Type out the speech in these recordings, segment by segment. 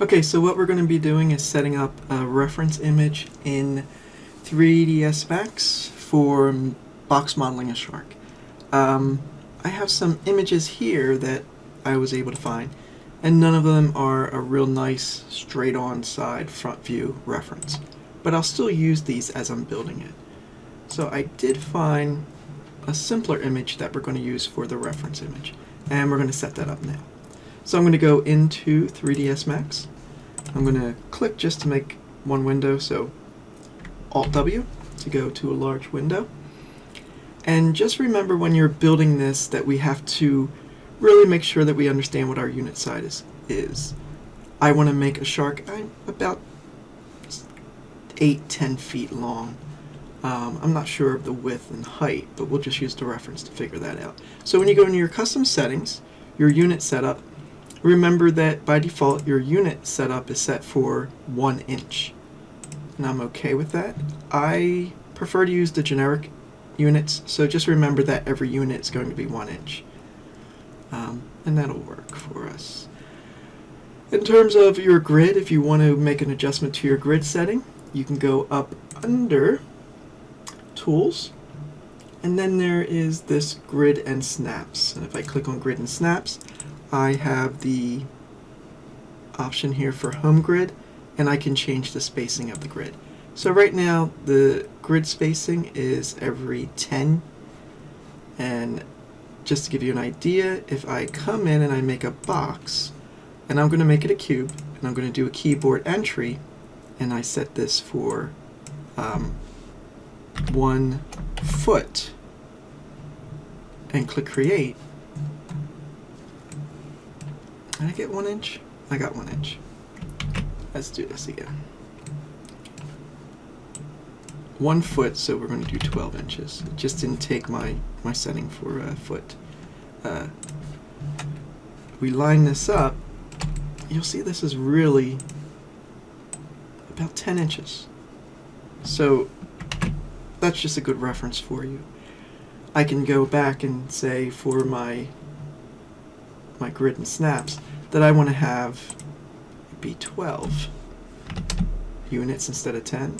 Okay, so what we're going to be doing is setting up a reference image in 3ds Max for box modeling a shark. I have some images here that I was able to find, and none of them are a real nice straight-on side front view reference, but I'll still use these as I'm building it. So I did find a simpler image that we're going to use for the reference image, and we're going to set that up now. So I'm going to go into 3ds Max. I'm going to click just to make one window, so Alt-W to go to a large window. And just remember when you're building this that we have to really make sure that we understand what our unit size is. I want to make a shark about 8-10 feet long. I'm not sure of the width and height, but we'll just use the reference to figure that out. So when you go into your custom settings, your unit setup, remember that by default your unit setup is set for 1 inch. And I'm okay with that. I prefer to use the generic units, so just remember that every unit is going to be 1 inch. And that'll work for us. In terms of your grid, if you want to make an adjustment to your grid setting, you can go up under Tools, and then there is this Grid and Snaps. And if I click on Grid and Snaps, I have the option here for Home Grid, and I can change the spacing of the grid. So right now the grid spacing is every 10, and just to give you an idea, if I come in and I make a box, and I'm going to make it a cube, and I'm going to do a keyboard entry, and I set this for 1 foot, and click Create. Did I get 1 inch? I got 1 inch. Let's do this again. 1 foot, so we're going to do 12 inches. It just didn't take my setting for a foot. We line this up, you'll see this is really about 10 inches. So that's just a good reference for you. I can go back and say for my grid and snaps that I want to have be 12 units instead of 10.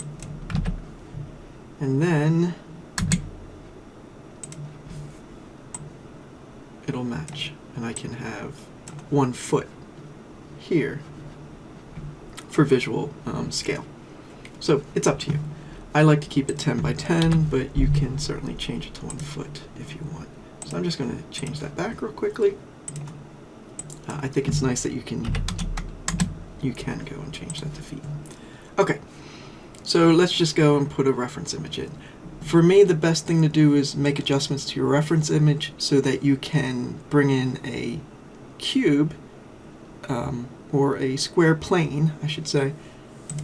And then it'll match, and I can have 1 foot here for visual scale. So it's up to you. I like to keep it 10 by 10, but you can certainly change it to 1 foot if you want. So I'm just going to change that back real quickly. I think it's nice that you can go and change that to feet. Okay, so let's just go and put a reference image in. For me, the best thing to do is make adjustments to your reference image so that you can bring in a cube, or a square plane, I should say,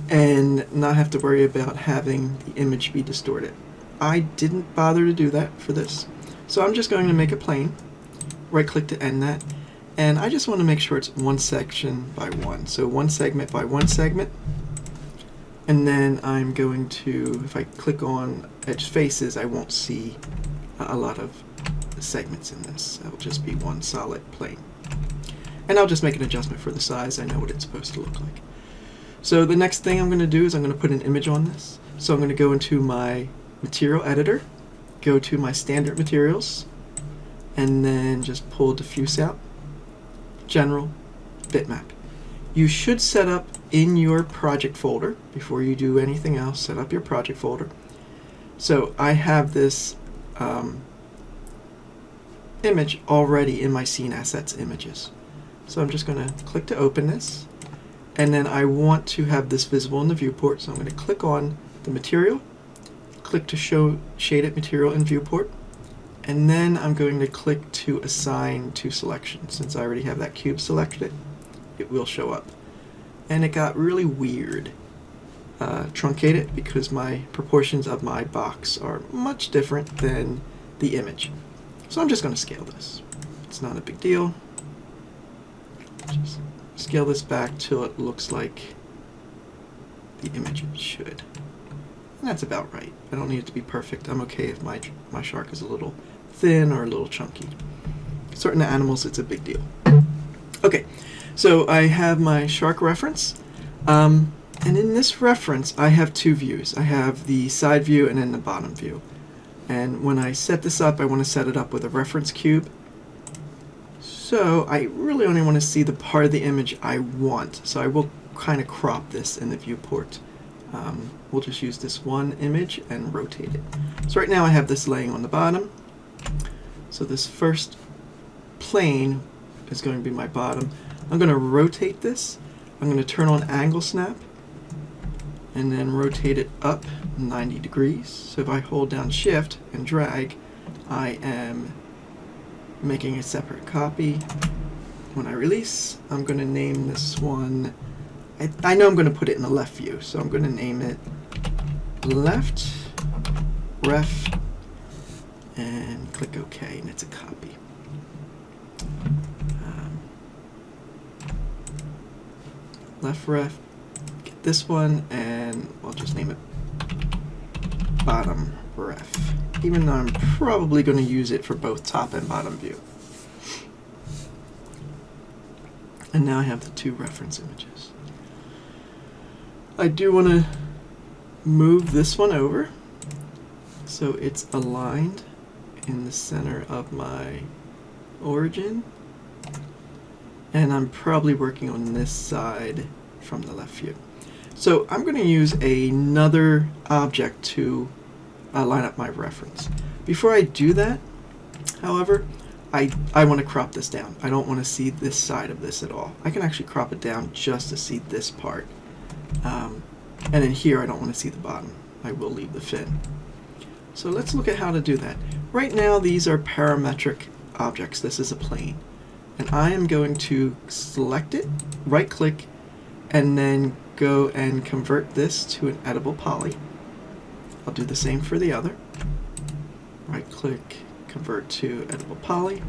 and not have to worry about having the image be distorted. I didn't bother to do that for this. So I'm just going to make a plane, right click to end that, and I just want to make sure it's 1 section by 1. So 1 segment by 1 segment. And then I'm going to, if I click on edge faces, I won't see a lot of segments in this. It'll just be 1 solid plane. And I'll just make an adjustment for the size. I know what it's supposed to look like. So the next thing I'm going to do is I'm going to put an image on this. So I'm going to go into my material editor, go to my standard materials, and then just pull diffuse out, general, bitmap. You should set up in your project folder, before you do anything else, set up your project folder. So I have this image already in my scene assets images. So I'm just going to click to open this, and then I want to have this visible in the viewport, so I'm going to click on the material, click to show shaded material in viewport, and then I'm going to click to assign to selection. Since I already have that cube selected, it will show up. And it got really weird, truncated, because my proportions of my box are much different than the image. So I'm just going to scale this. It's not a big deal. Just scale this back till it looks like the image should. And that's about right. I don't need it to be perfect. I'm okay if my shark is a little thin or a little chunky. Certain animals, it's a big deal. Okay, So I have my shark reference, and in this reference I have two views. I have the side view and then the bottom view. And when I set this up, I want to set it up with a reference cube. So I really only want to see the part of the image I want. So I will kind of crop this in the viewport. We'll just use this one image and rotate it. So right now I have this laying on the bottom. So this first plane is going to be my bottom. I'm going to rotate this. I'm going to turn on angle snap and then rotate it up 90 degrees. So if I hold down shift and drag, I am making a separate copy. When I release, I'm going to name this one, I know I'm going to put it in the left view, so I'm going to name it left ref and click OK, and it's a copy. Left ref, get this one, and I'll just name it bottom ref, even though I'm probably going to use it for both top and bottom view. And now I have the two reference images. I do want to move this one over so it's aligned in the center of my origin. And I'm probably working on this side from the left view. So I'm going to use another object to line up my reference. Before I do that, however, I want to crop this down. I don't want to see this side of this at all. I can actually crop it down just to see this part. And in here, I don't want to see the bottom. I will leave the fin. So let's look at how to do that. Right now, these are parametric objects. This is a plane. And I am going to select it, right click, and then go and convert this to an editable poly. I'll do the same for the other. Right click, convert to editable poly.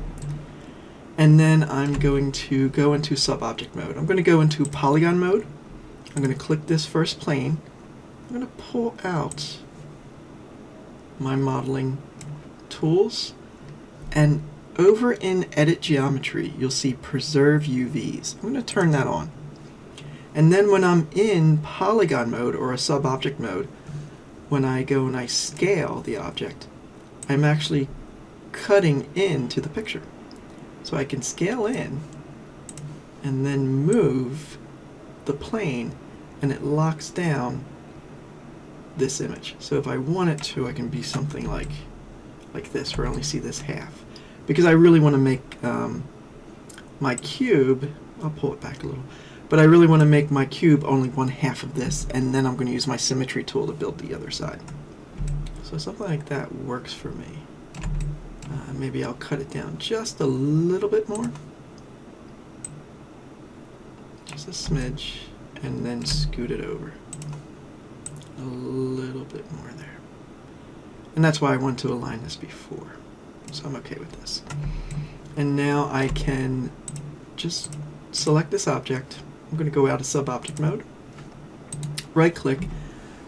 And then I'm going to go into sub-object mode. I'm going to go into polygon mode. I'm going to click this first plane. I'm going to pull out my modeling tools, and over in Edit Geometry, you'll see Preserve UVs. I'm going to turn that on. And then when I'm in polygon mode or a sub-object mode, when I go and I scale the object, I'm actually cutting into the picture. So I can scale in and then move the plane, and it locks down this image. So if I want it to, I can be something like this, where I only see this half. Because I really want to make my cube, I'll pull it back a little, but I really want to make my cube only one half of this, and then I'm going to use my symmetry tool to build the other side. So something like that works for me. Maybe I'll cut it down just a little bit more. Just a smidge, and then scoot it over. A little bit more there. And that's why I want to align this before. So I'm okay with this. And now I can just select this object. I'm going to go out of sub-object mode. Right click,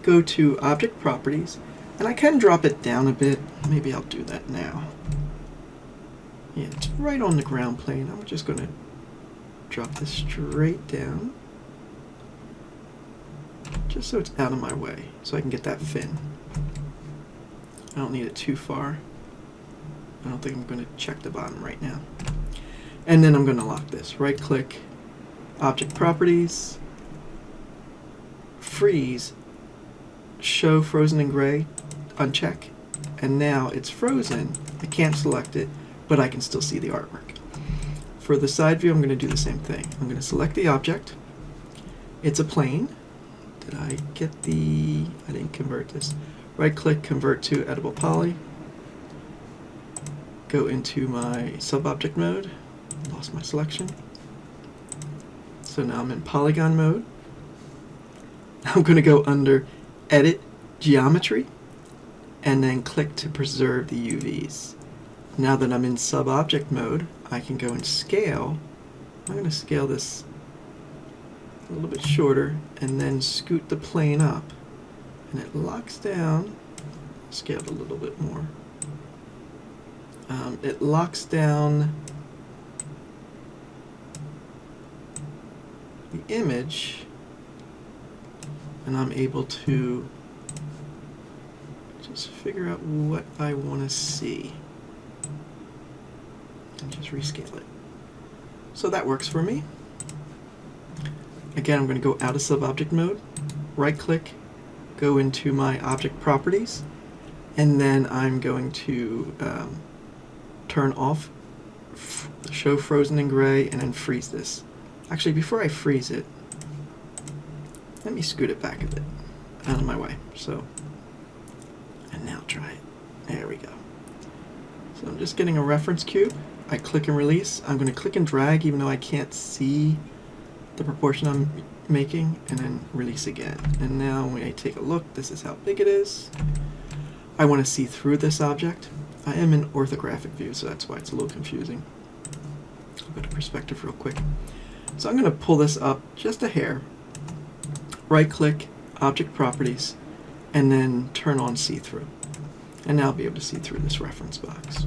go to Object Properties, and I can drop it down a bit. Maybe I'll do that now. Yeah, it's right on the ground plane. I'm just going to drop this straight down, just so it's out of my way, so I can get that fin. I don't need it too far. I don't think I'm going to check the bottom right now. And then I'm going to lock this. Right click, Object Properties, Freeze, Show Frozen in Gray, uncheck. And now it's frozen. I can't select it, but I can still see the artwork. For the side view, I'm going to do the same thing. I'm going to select the object. It's a plane. Did I get the... I didn't convert this. Right click, convert to editable poly. Go into my sub-object mode. Lost my selection. So now I'm in polygon mode. I'm going to go under Edit Geometry and then click to preserve the UVs. Now that I'm in sub-object mode, I can go and scale. I'm going to scale this a little bit shorter and then scoot the plane up. And it locks down. Scale it a little bit more. It locks down the image, and I'm able to just figure out what I want to see and just rescale it. So that works for me. Again, I'm going to go out of sub-object mode, right-click, go into my object properties, and then I'm going to turn off show frozen in gray and then freeze this. Actually, before I freeze it, let me scoot it back a bit out of my way. So, and now try it. There we go. So I'm just getting a reference cube. I click and release. I'm going to click and drag even though I can't see the proportion I'm making, and then release again. And now when I take a look, this is how big it is. I want to see through this object. I am in orthographic view, so that's why it's a little confusing. I'll go to perspective real quick. So I'm going to pull this up just a hair, right click, object properties, and then turn on see-through. And now I'll be able to see through this reference box.